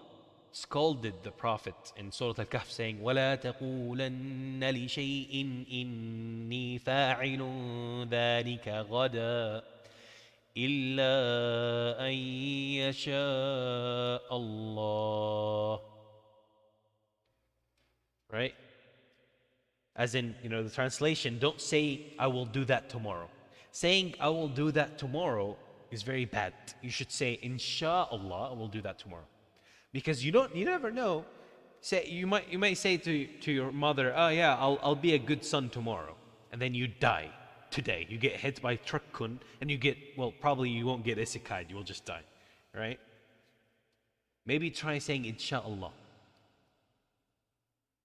scolded the Prophet in Surah Al-Kahf saying, وَلَا تَقُولَنَّ لِشَيْءٍ إِنِّي فَاعِلٌ ذَلِكَ غَدًا إِلَّا أَن يَشَاءَ اللَّهُ. Right? As in, the translation, don't say, I will do that tomorrow. Saying, I will do that tomorrow is very bad. You should say, Insha'Allah, I will do that tomorrow. Because you never know. Say you might say to your mother, oh yeah, I'll be a good son tomorrow. And then you die today. You get hit by truck-kun and probably you won't get isekai, you will just die. Right? Maybe try saying Insha'Allah.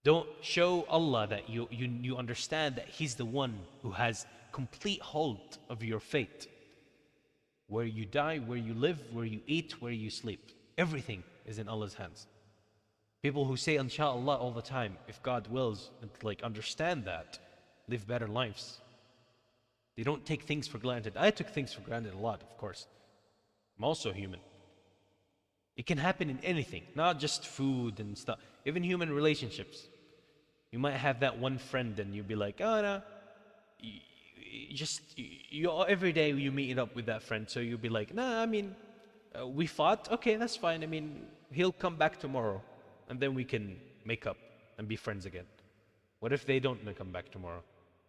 Don't show Allah that you understand that He's the one who has complete hold of your fate. Where you die, where you live, where you eat, where you sleep. Everything is in Allah's hands. People who say Insha'Allah all the time, if God wills, and understand that, live better lives. They don't take things for granted. I took things for granted a lot, of course. I'm also human. It can happen in anything, not just food and stuff. Even human relationships. You might have that one friend and you'll be like, oh no, every day you meet up with that friend, so you'll be like, nah, we fought, okay, that's fine. He'll come back tomorrow and then we can make up and be friends again. What if they don't come back tomorrow,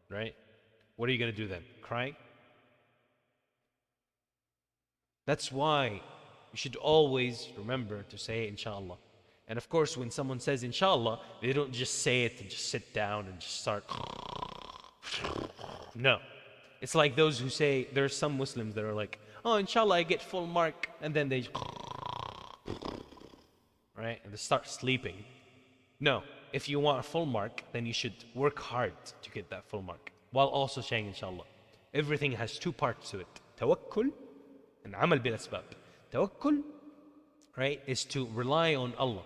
right? What are you going to do then? Cry? That's why you should always remember to say Insha'Allah. And of course, when someone says Insha'Allah, they don't just say it and just sit down and just start. No. It's like those who say, there's some Muslims that are like, oh, Inshallah, I get full mark, and then they right? And they start sleeping. No. If you want a full mark, then you should work hard to get that full mark, while also saying Inshallah. Everything has two parts to it. Tawakkul and amal bil asbab. Tawakkul, right, is to rely on Allah.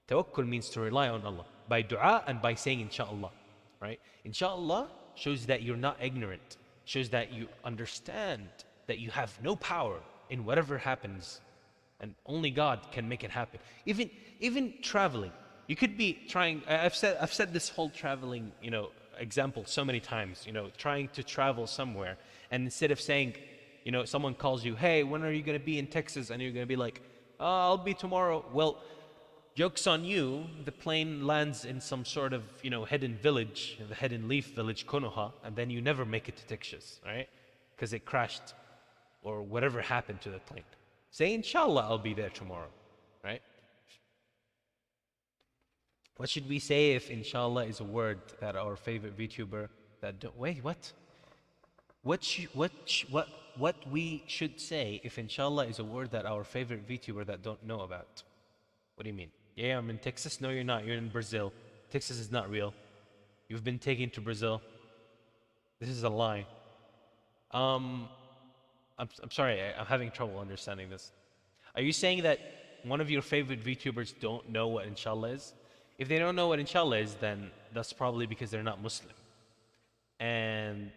Tawakkul means to rely on Allah by dua and by saying Insha'Allah, right? Insha'Allah shows that you're not ignorant, shows that you understand that you have no power in whatever happens, and only God can make it happen. Even traveling, you could be trying. I've said this whole traveling, example so many times. Trying to travel somewhere, and instead of saying, someone calls you, hey, when are you going to be in Texas? And you're going to be like, oh, I'll be tomorrow. Well, joke's on you. The plane lands in some sort of, hidden village, the hidden leaf village, Konoha, and then you never make it to Texas, right? Because it crashed or whatever happened to the plane. Say, Inshallah, I'll be there tomorrow, right? What should we say if Inshallah is a word that our favorite VTuber that don't... Wait, what? What we should say if Inshallah is a word that our favorite VTuber that don't know about? What do you mean? Yeah, I'm in Texas. No, you're not. You're in Brazil. Texas is not real. You've been taken to Brazil. This is a lie. I'm sorry. I'm having trouble understanding this. Are you saying that one of your favorite VTubers don't know what Inshallah is? If they don't know what Inshallah is, then that's probably because they're not Muslim. And And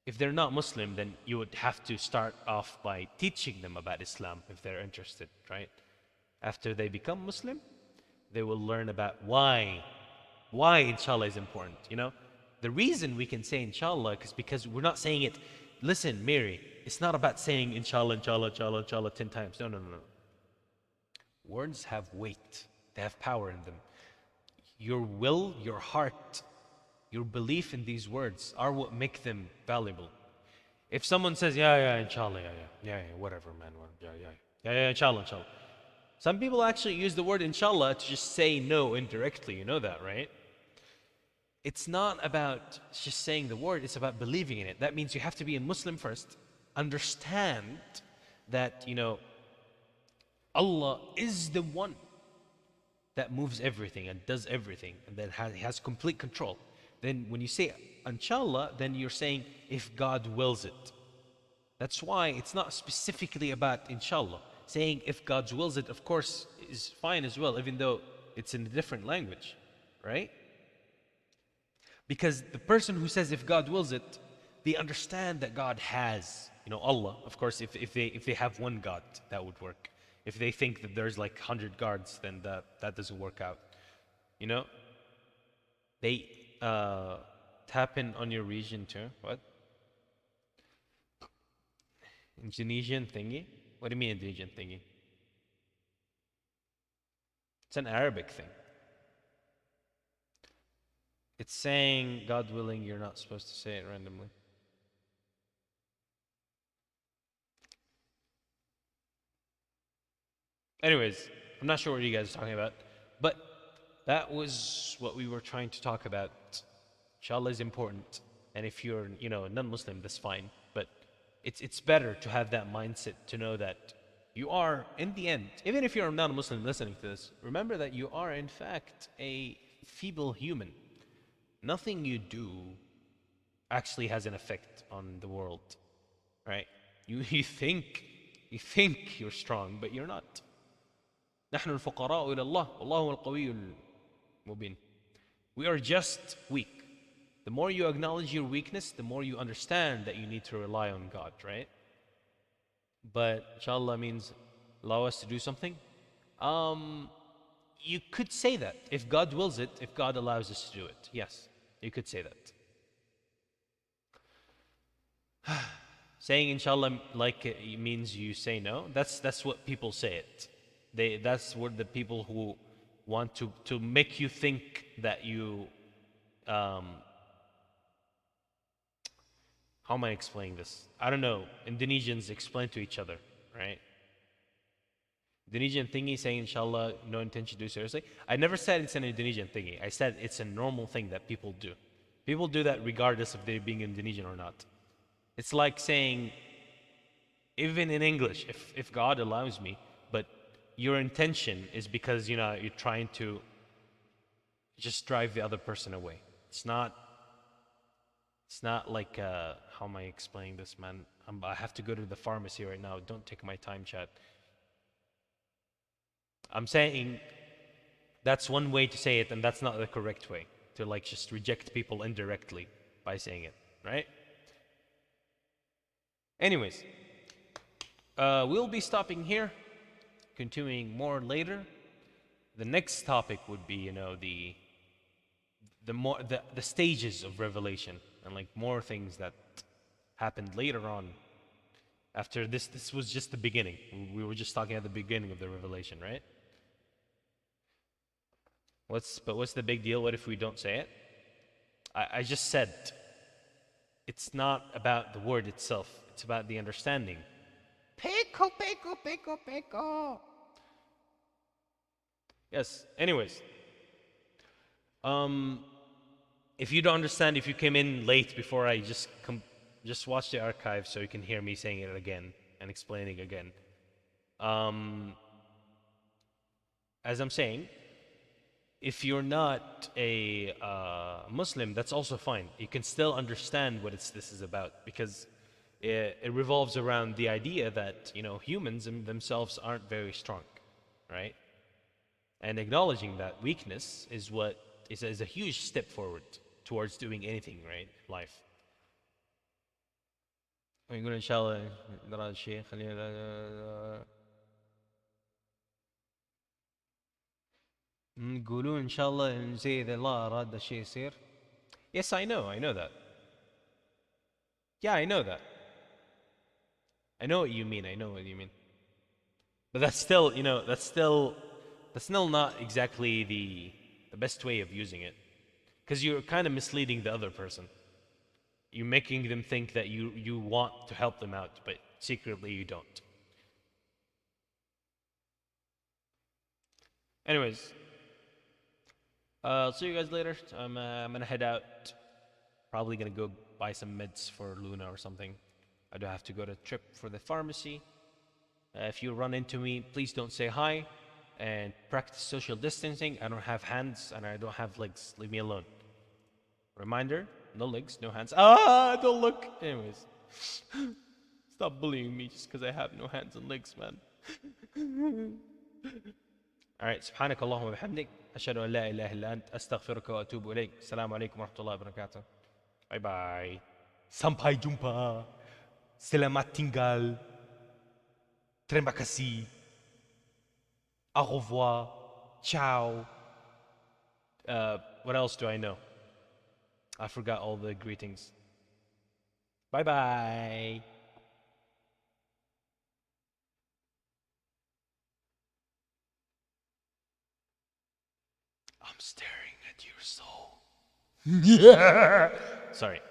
if they're not Muslim, then you would have to start off by teaching them about Islam if they're interested, right? After they become Muslim, they will learn about why inshallah is important, you know? The reason we can say inshallah is because we're not saying it, listen, Mary, it's not about saying inshallah, inshallah, inshallah, inshallah 10 times. No, no, no, no. Words have weight. They have power in them. Your will, your heart, your belief in these words are what make them valuable. If someone says, yeah, inshallah, yeah, whatever, man, yeah, inshallah, inshallah. Some people actually use the word inshallah to just say no indirectly. You know that, right? It's not about just saying the word, it's about believing in it. That means you have to be a Muslim first, understand that, you know, Allah is the one that moves everything and does everything and that has complete control. Then when you say inshallah, then you're saying if God wills it. That's why it's not specifically about inshallah. Saying if God wills it, of course, is fine as well, even though it's in a different language, right? Because the person who says if God wills it, they understand that God has, you know, Allah. Of course, if they have one God, that would work. If they think that there's like 100 gods, then that doesn't work out. You know? They tap in on your region too. What? Indonesian thingy? What do you mean Indonesian thingy? It's an Arabic thing. It's saying, God willing, you're not supposed to say it randomly. Anyways, I'm not sure what you guys are talking about, but that was what we were trying to talk about. Inshallah is important, and if you're, you know, non-Muslim, that's fine. But it's better to have that mindset to know that you are, in the end, even if you're a non-Muslim listening to this, remember that you are in fact a feeble human. Nothing you do actually has an effect on the world, right? You think you're strong, but you're not. نحن الفقراء إلى الله والله القوي المبين. We are just weak. The more you acknowledge your weakness, the more you understand that you need to rely on God, right? But inshallah means allow us to do something. You could say that if God wills it, if God allows us to do it. Yes, you could say that. Saying inshallah like it means you say no. That's what people say it. That's what the people who want to make you think that you how am I explaining this? I don't know. Indonesians explain to each other, right? Indonesian thingy saying inshallah, no intention to do seriously. I never said it's an Indonesian thingy. I said it's a normal thing that people do. People do that regardless of they being Indonesian or not. It's like saying, even in English, if God allows me, but your intention is because, you know, you're trying to just drive the other person away. It's not like, how am I explaining this, man? I have to go to the pharmacy right now. Don't take my time, chat. I'm saying that's one way to say it, and that's not the correct way. To like just reject people indirectly by saying it, right? Anyways, we'll be stopping here, continuing more later. The next topic would be, you know, the stages of revelation and like more things that happened later on. After this was just the beginning. We were just talking at the beginning of the revelation, right? What's the big deal? What if we don't say it? I just said it's not about the word itself. It's about the understanding. Peko, peko, peko, peko. Yes. Anyways, if you don't understand, if you came in late before I just watch the archive so you can hear me saying it again and explaining again. As I'm saying, if you're not a Muslim, that's also fine. You can still understand what this is about, because it revolves around the idea that, you know, humans themselves aren't very strong, right? And acknowledging that weakness is a huge step forward towards doing anything, right? Life. يقول إن شاء الله نرى الشيء خلينا يقولون إن شاء الله زي إذا الله أراد الشيء يصير. Yes, I know that. Yeah, I know that. I know what you mean. But that's still, that's still not exactly the best way of using it. Because you're kind of misleading the other person. You're making them think that you want to help them out, but secretly you don't. Anyways, I'll see you guys later. I'm gonna head out. Probably gonna go buy some meds for Luna or something. I do have to go to a trip for the pharmacy. If you run into me, please don't say hi and practice social distancing. I don't have hands and I don't have legs. Leave me alone. Reminder, no legs, no hands. Don't look. Anyways, stop bullying me just because I have no hands and legs, man. Alright, سبحانك اللهم وبحمدك أشهد أن لا إله إلا أنت أستغفرك وأتوب إليك. السلام عليكم ورحمة الله وبركاته. Bye bye. Sampai jumpa. Selamat tinggal. Terima kasih. Au revoir. Ciao. What else do I know? I forgot all the greetings. Bye bye. I'm staring at your soul. Sorry.